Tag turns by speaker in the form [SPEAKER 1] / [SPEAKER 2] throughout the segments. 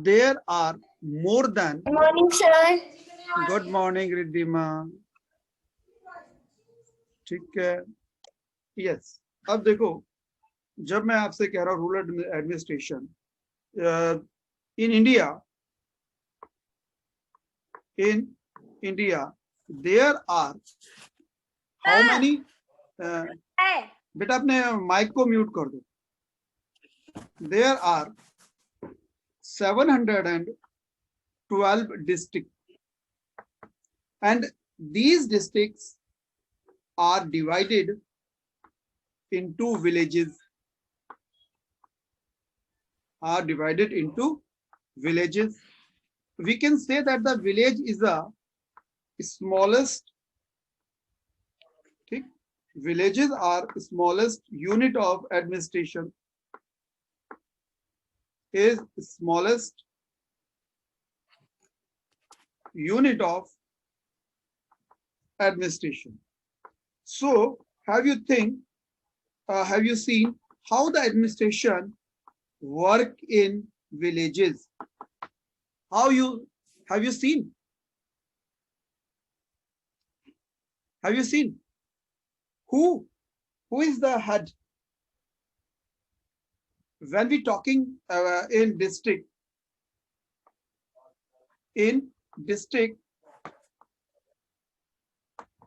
[SPEAKER 1] there are more than.
[SPEAKER 2] Good morning, sir.
[SPEAKER 1] Good morning Riddhima. ठीक है. Yes. अब देखो, जब मैं आपसे कह रहा हूँ rural administration in India there are how many. बेटा अपने माइक को म्यूट कर दो. There are 712 districts, and these districts are divided into villages. We can say that the village is the smallest. Villages are smallest unit of administration. Is smallest unit of administration. So, have you seen how the administration work in villages? Have you seen? Have you seen? Who is the head? When we talking in district,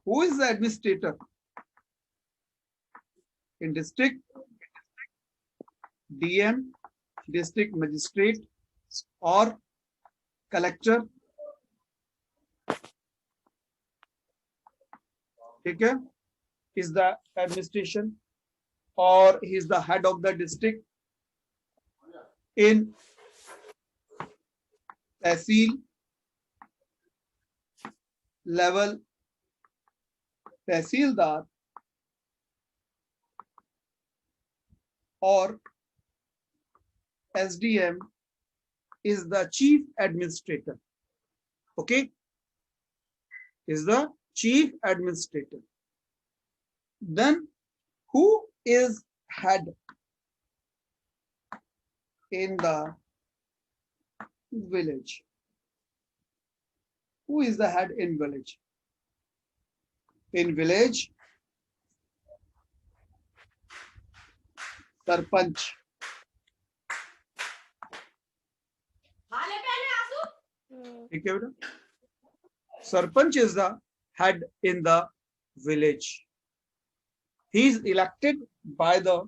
[SPEAKER 1] who is the administrator? In district, DM, district magistrate, or collector. Okay, is the administration, or he is the head of the district. In tehsil level, tehsildar or SDM is the chief administrator. Okay, is the chief administrator. Then who is head in the village? Who is the head in village? In village, sarpanch. Sarpanch is the head in the village. He is elected by the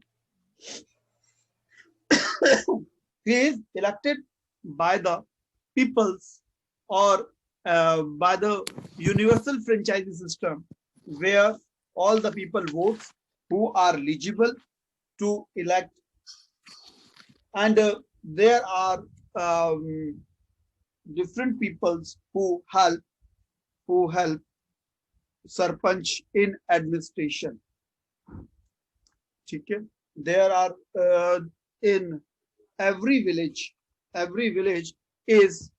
[SPEAKER 1] peoples, or by the universal franchise system, where all the people vote who are eligible to elect, and there are different peoples who help sarpanch in administration. Okay? There are in every village is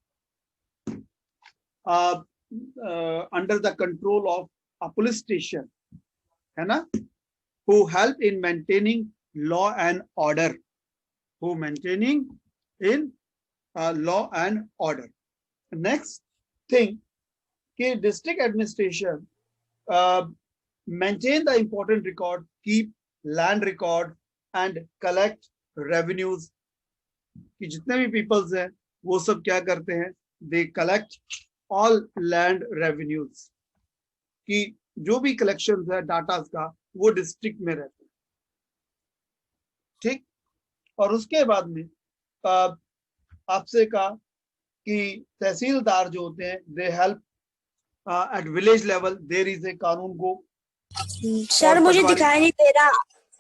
[SPEAKER 1] under the control of a police station, है ना? Who help in maintaining law and order. Law and order. Next thing, district administration maintain the important record, keep land record, and collect revenues. कि जितने भी peoples हैं वो सब क्या करते हैं? They collect all land revenues. कि जो भी collections है डाटा का वो डिस्ट्रिक्ट में रहते हैं. ठीक. और उसके बाद में आपसे कहा कि तहसीलदार जो होते हैं they help at village level. There is a कानून को.
[SPEAKER 2] सर मुझे दिखाई नहीं दे रहा.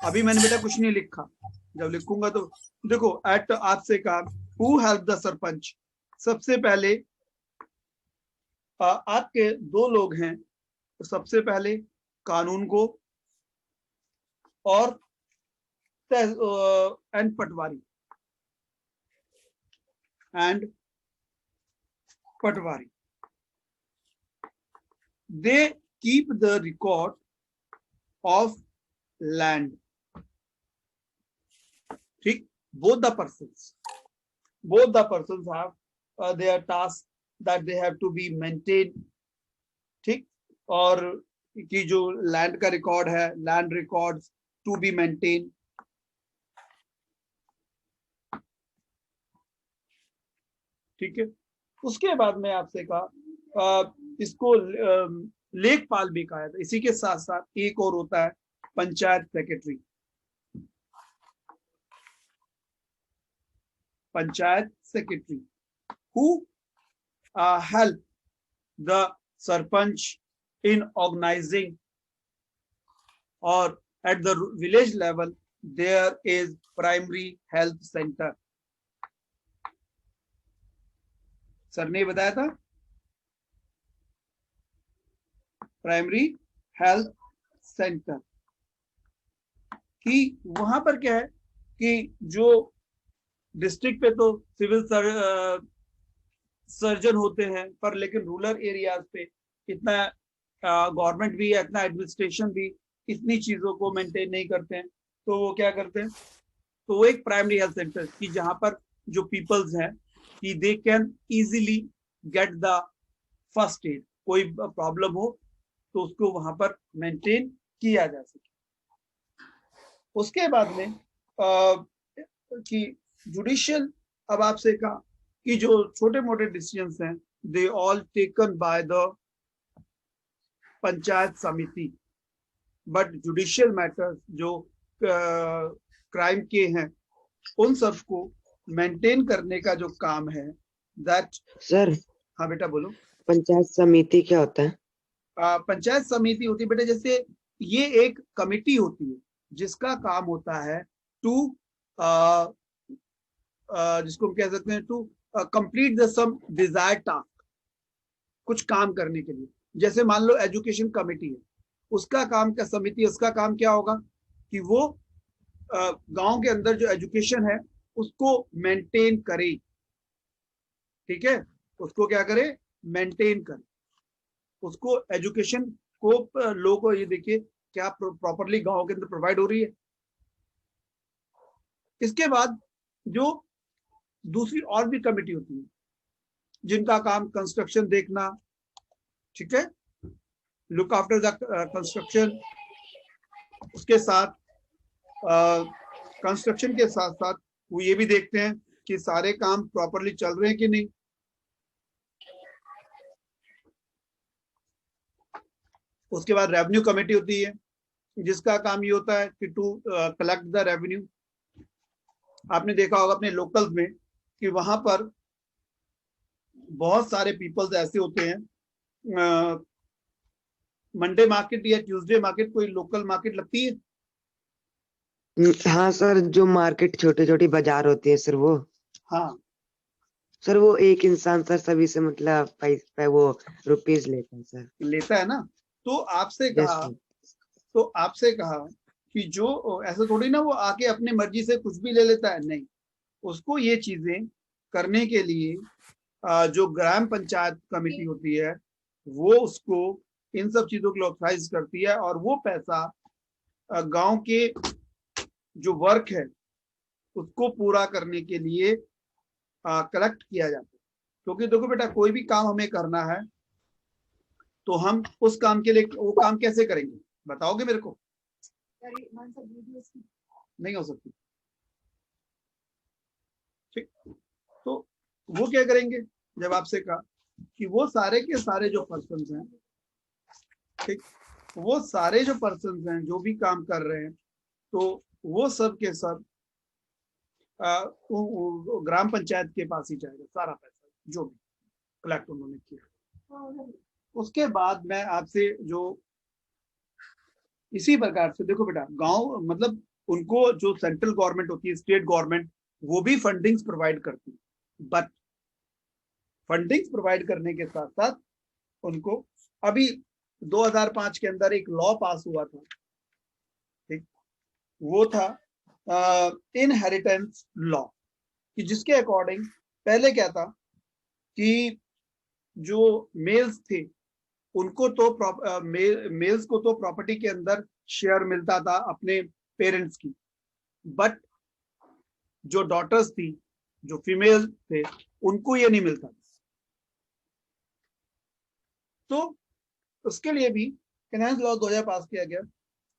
[SPEAKER 1] अभी मैंने बेटा कुछ नहीं लिखा, जब लिखूंगा तो देखो. एट आपसे कहा हु हेल्प द सरपंच. सबसे पहले आपके दो लोग हैं. सबसे पहले कानून को और and Patwari. They keep the record of land. ठीक, both the persons. both the persons have their tasks that they have to be maintained, ठीक। और कि जो लैंड का रिकॉर्ड है, land records to be maintain, ठीक है। उसके बाद में आपसे कहा इसको लेखपाल भी कहा था। इसी के साथ साथ एक और होता है panchayat secretary. Panchayat secretary who help the sarpanch in organizing, or at the village level there is primary health center। Sir ने बताया था प्राइमरी हेल्थ सेंटर कि वहां पर क्या है कि जो डिस्ट्रिक्ट पे तो सिविल सर्जन होते हैं, पर लेकिन रूरल एरियाज पे इतना गवर्नमेंट भी है, इतना एडमिनिस्ट्रेशन भी इतनी चीजों को मेंटेन नहीं करते हैं। तो वो क्या करते हैं, तो वो एक प्राइमरी हेल्थ सेंटर की जहां पर जो पीपल्स हैं कि they can easily get the first aid, कोई प्रॉब्लम हो तो उसको वहां पर मेंटेन किया जा सके। उसके बाद में कि जुडिशियल, अब आपसे कहा कि जो छोटे मोटे डिसीजंस हैं they all taken by the panchayat समिति, बट जुडिशियल मैटर्स जो क्राइम के हैं उन सबको मेंटेन करने का जो काम है दैट।
[SPEAKER 3] सर,
[SPEAKER 1] हाँ बेटा बोलो।
[SPEAKER 3] पंचायत समिति क्या होता है?
[SPEAKER 1] पंचायत समिति होती है बेटा, जैसे ये एक कमिटी होती है जिसका काम होता है टू जिसको हम कह सकते हैं to complete the some desired task, कुछ काम करने के लिए। जैसे मान लो एजुकेशन कमिटी है, उसका काम क्या, समिति उसका काम क्या होगा कि वो गांव के अंदर जो एजुकेशन है उसको मेंटेन करे, ठीक है, उसको क्या करे, मेंटेन करे, उसको एजुकेशन को लोगों को ये देखिए क्या प्रॉपरली गांव के अंदर प्रोवाइड हो रही है। इसके बाद जो दूसरी और भी कमेटी होती है जिनका काम कंस्ट्रक्शन देखना, ठीक है, लुक आफ्टर द कंस्ट्रक्शन। उसके साथ कंस्ट्रक्शन के साथ साथ वो ये भी देखते हैं कि सारे काम प्रॉपरली चल रहे हैं कि नहीं। उसके बाद रेवेन्यू कमेटी होती है जिसका काम ये होता है कि टू कलेक्ट द रेवेन्यू। आपने देखा होगा अपने लोकल्स में कि वहां पर बहुत सारे पीपल्स ऐसे होते हैं, मंडे मार्केट या ट्यूसडे मार्केट, कोई लोकल मार्केट लगती है।
[SPEAKER 3] हाँ सर, जो मार्केट छोटी छोटी बाजार होती है सर, वो।
[SPEAKER 1] हाँ
[SPEAKER 3] सर वो एक इंसान सर सभी से मतलब पैसे वो रुपीज लेता है सर।
[SPEAKER 1] लेता है ना। तो आपसे कहा कि जो ऐसा थोड़ी ना वो आके अपनी मर्जी से कुछ भी ले लेता है, नहीं, उसको ये चीजें करने के लिए जो ग्राम पंचायत कमेटी होती है वो उसको इन सब चीजों के लिए ऑथराइज करती है, और वो पैसा गांव के जो वर्क है उसको पूरा करने के लिए कलेक्ट किया जाता है। क्योंकि देखो बेटा, कोई भी काम हमें करना है तो हम उस काम के लिए वो काम कैसे करेंगे, बताओगे मेरे को? नहीं हो सकती, ठीक। तो वो क्या करेंगे, जब आपसे कहा कि वो सारे के सारे जो पर्सन्स हैं, ठीक, वो सारे जो पर्सन्स हैं जो भी काम कर रहे हैं, तो वो सब के सब ग्राम पंचायत के पास ही जाएगा सारा पैसा जो भी कलेक्ट उन्होंने किया। उसके बाद मैं आपसे जो इसी प्रकार से देखो बेटा, गांव मतलब उनको जो सेंट्रल गवर्नमेंट होती है, स्टेट गवर्नमेंट, वो भी फंडिंग्स प्रोवाइड करती है, बट फंडिंग्स प्रोवाइड करने के साथ साथ उनको अभी 2005 के अंदर एक लॉ पास हुआ था, ठीक, वो था इनहेरिटेंस लॉ, कि जिसके अकॉर्डिंग पहले क्या था कि जो मेल्स थे उनको तो मेल्स को तो प्रॉपर्टी के अंदर शेयर मिलता था अपने पेरेंट्स की, बट जो डॉटर्स थी जो फीमेल थे उनको ये नहीं मिलता। तो उसके लिए भी फाइनेंस लॉ 2000 पास किया गया,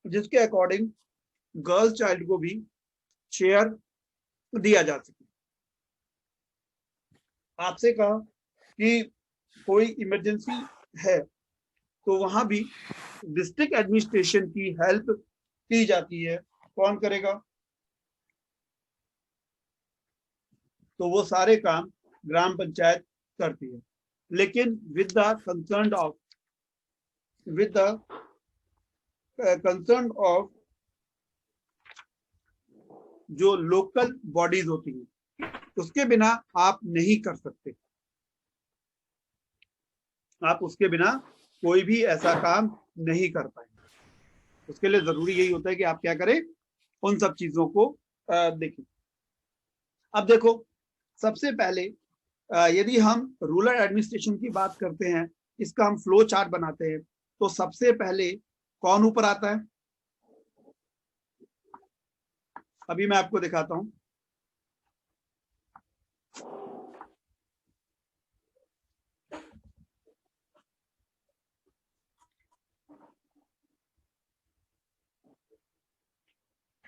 [SPEAKER 1] जिसके अकॉर्डिंग गर्ल चाइल्ड को भी शेयर दिया जा सके। आपसे कहा कि कोई इमरजेंसी है तो वहां भी डिस्ट्रिक्ट एडमिनिस्ट्रेशन की हेल्प की जाती है। कौन करेगा? तो वो सारे काम ग्राम पंचायत करती है, लेकिन विद द कंसर्न ऑफ जो लोकल बॉडीज होती हैं, उसके बिना आप नहीं कर सकते। आप उसके बिना कोई भी ऐसा काम नहीं कर पाएंगे। उसके लिए जरूरी यही होता है कि आप क्या करें, उन सब चीजों को देखें। अब देखो, सबसे पहले यदि हम रूरल एडमिनिस्ट्रेशन की बात करते हैं, इसका हम फ्लो चार्ट बनाते हैं, तो सबसे पहले कौन ऊपर आता है? अभी मैं आपको दिखाता हूं।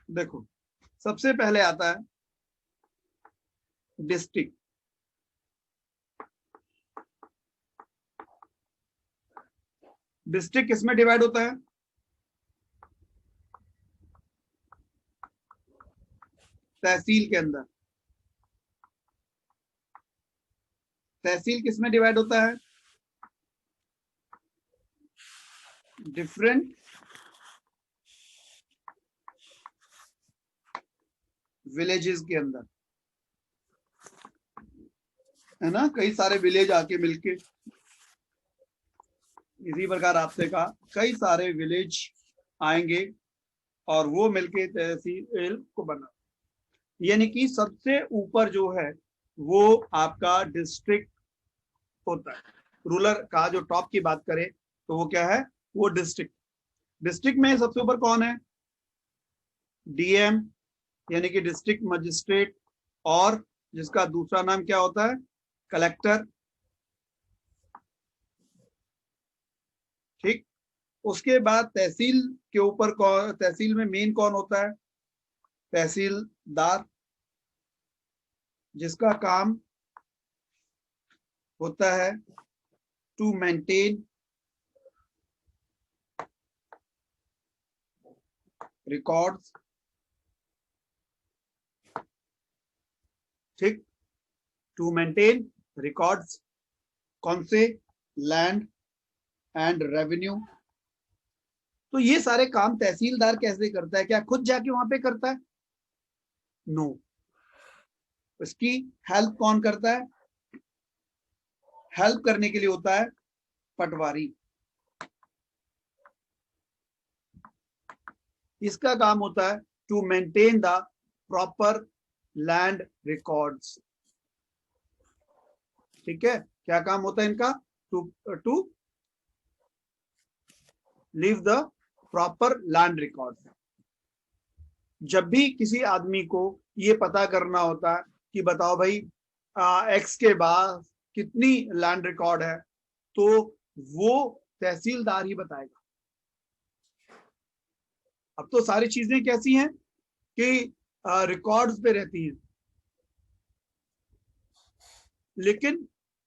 [SPEAKER 1] देखो, सबसे पहले आता है डिस्ट्रिक्ट। डिस्ट्रिक्ट किसमें डिवाइड होता है? तहसील के अंदर। तहसील किसमें डिवाइड होता है? डिफरेंट विलेजेस के अंदर, है ना। कई सारे विलेज आके मिलके, इसी प्रकार आपसे कहा कई सारे विलेज आएंगे और वो मिलके तहसील को बना, यानी कि सबसे ऊपर जो है वो आपका डिस्ट्रिक्ट होता है। रूरल का जो टॉप की बात करें तो वो क्या है? वो डिस्ट्रिक्ट। डिस्ट्रिक्ट में सबसे ऊपर कौन है? डीएम, यानी कि डिस्ट्रिक्ट मजिस्ट्रेट, और जिसका दूसरा नाम क्या होता है? कलेक्टर। ठीक। उसके बाद तहसील के ऊपर कौन? तहसील में मेन कौन होता है? तहसीलदार, जिसका काम होता है टू मेंटेन रिकॉर्ड्स। ठीक, टू मेंटेन रिकॉर्ड्स। कौन से? Land and revenue. तो ये सारे काम तहसीलदार कैसे करता है? क्या खुद जाके वहां पे करता है? नो। इसकी हेल्प कौन करता है? हेल्प करने के लिए होता है पटवारी। इसका काम होता है to maintain the proper land records. ठीक है, क्या काम होता है इनका? To leave the proper land records. जब भी किसी आदमी को ये पता करना होता है कि बताओ भाई एक्स के बाद कितनी लैंड रिकॉर्ड है, तो वो तहसीलदार ही बताएगा। अब तो सारी चीजें कैसी हैं कि रिकॉर्ड्स पे रहती हैं, लेकिन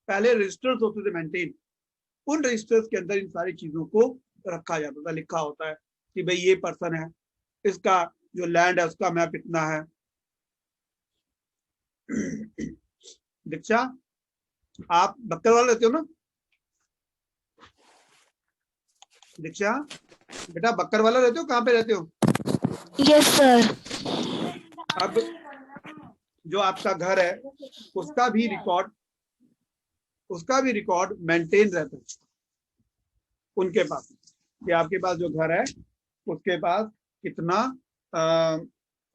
[SPEAKER 1] पहले रजिस्टर्स होते थे मेंटेन। उन रजिस्टर्स के अंदर इन सारी चीजों को रखा जाता था, लिखा होता है कि भाई ये पर्सन है, इसका जो लैंड है उसका मैप इतना है। दीक्षा, आप बक्करवाल रहते हो ना? दीक्षा बेटा, बक्करवाला रहते हो? कहाँ पे रहते हो?
[SPEAKER 2] Yes sir.
[SPEAKER 1] अब जो आपका घर है उसका भी रिकॉर्ड मेंटेन रहता है उनके पास, कि आपके पास जो घर है उसके पास कितना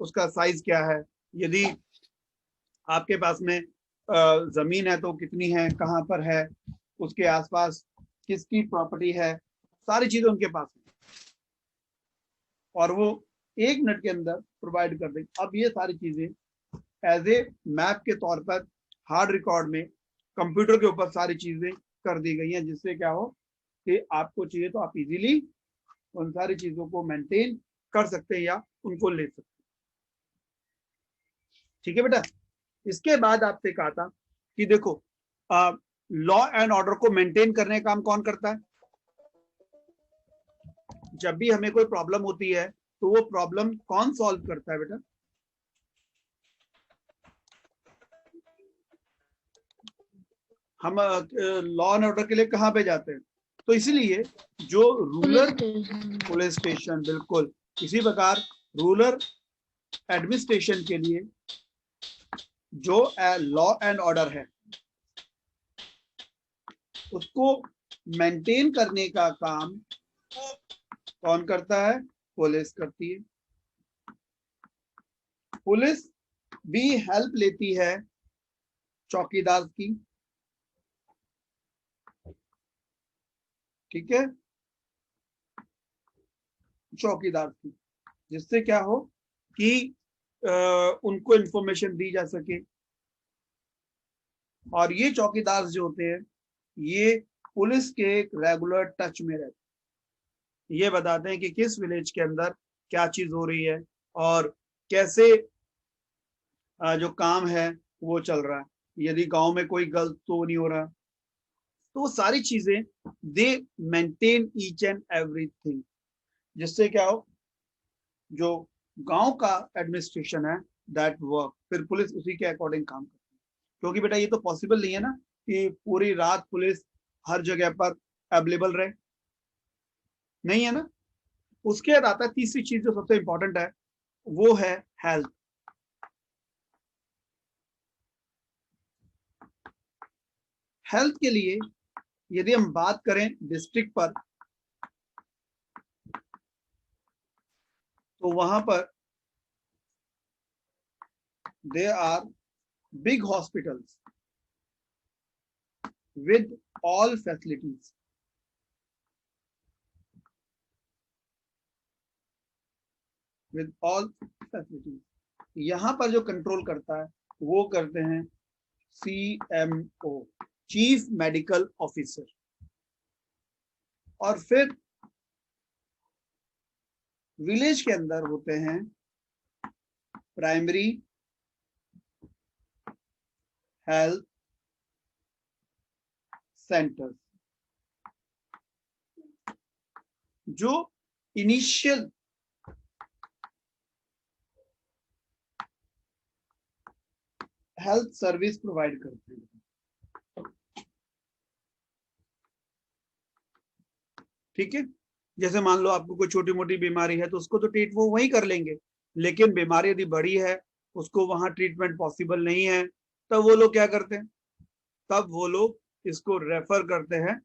[SPEAKER 1] उसका साइज क्या है, यदि आपके पास में जमीन है तो कितनी है, कहाँ पर है, उसके आसपास किसकी प्रॉपर्टी है, सारी चीजें उनके पास है और वो 1 मिनट के अंदर प्रोवाइड कर देंगे। अब ये सारी चीजें एज ए मैप के तौर पर हार्ड रिकॉर्ड में कंप्यूटर के ऊपर सारी चीजें कर दी गई हैं, जिससे क्या हो कि आपको चाहिए तो आप इजीली उन सारी चीजों को मेंटेन कर सकते हैं या उनको ले सकते हैं। ठीक है बेटा। इसके बाद आपसे कहा था कि देखो लॉ एंड ऑर्डर को मेंटेन करने का काम कौन करता है। जब भी हमें कोई प्रॉब्लम होती है तो वो प्रॉब्लम कौन सॉल्व करता है बेटा। हम लॉ एंड ऑर्डर के लिए कहाँ पे जाते हैं, तो इसीलिए जो रूरल पुलिस स्टेशन, बिल्कुल इसी प्रकार रूरल एडमिनिस्ट्रेशन के लिए जो लॉ एंड ऑर्डर है उसको मेंटेन करने का काम कौन करता है, पुलिस करती है। पुलिस भी हेल्प लेती है चौकीदार की, ठीक है, चौकीदार की, जिससे क्या हो कि उनको इंफॉर्मेशन दी जा सके। और ये चौकीदार जो होते हैं ये पुलिस के रेगुलर टच में रहते हैं, ये बताते हैं कि किस विलेज के अंदर क्या चीज हो रही है और कैसे जो काम है वो चल रहा है, यदि गांव में कोई गलत तो नहीं हो रहा, तो वो सारी चीजें दे मेंटेन ईच एंड एवरीथिंग, जिससे क्या हो जो गांव का एडमिनिस्ट्रेशन है दैट वर्क, फिर पुलिस उसी के अकॉर्डिंग काम करती है। क्योंकि बेटा ये तो पॉसिबल नहीं है ना कि पूरी रात पुलिस हर जगह पर अवेलेबल रहे, नहीं है ना। उसके बाद आता है तीसरी चीज जो सबसे इंपॉर्टेंट है, वो है हेल्थ। हेल्थ के लिए यदि हम बात करें डिस्ट्रिक्ट पर, तो वहां पर they are big hospitals with all facilities. With all facilities, यहां पर जो कंट्रोल करता है वो करते हैं CMO, चीफ मेडिकल ऑफिसर। और फिर विलेज के अंदर होते हैं प्राइमरी हेल्थ सेंटर्स, जो इनिशियल हेल्थ सर्विस प्रोवाइड करते हैं। ठीक है, जैसे मान लो आपको कोई छोटी मोटी बीमारी है तो उसको तो ट्रीट वो वहीं कर लेंगे, लेकिन बीमारी यदि बड़ी है उसको वहां ट्रीटमेंट पॉसिबल नहीं है, तब वो लोग क्या करते हैं, तब वो लोग इसको रेफर करते हैं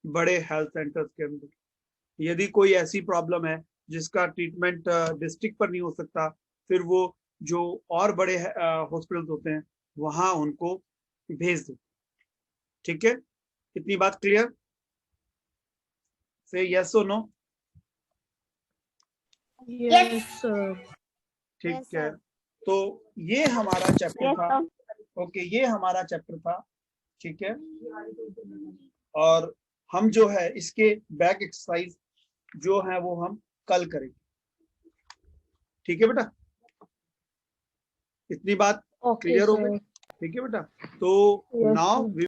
[SPEAKER 1] बड़े हेल्थ सेंटर्स के अंदर। यदि कोई ऐसी प्रॉब्लम है जिसका ट्रीटमेंट डिस्ट्रिक्ट पर नहीं हो सकता, फिर वो जो और बड़े हॉस्पिटल्स होते हैं वहां उनको भेज देते। ठीक है, इतनी बात क्लियर? से यस और नो?
[SPEAKER 2] Yes, sir.
[SPEAKER 1] ठीक है, तो ये हमारा चैप्टर था। ओके, ये हमारा चैप्टर था। ठीक है, और हम जो है इसके बैक एक्सरसाइज जो है वो हम कल करेंगे। ठीक है बेटा, इतनी बात
[SPEAKER 2] Okay,
[SPEAKER 1] क्लियर हो
[SPEAKER 2] sir.
[SPEAKER 1] गई? ठीक है बेटा, तो
[SPEAKER 2] Yes,
[SPEAKER 1] नाउ
[SPEAKER 2] sir.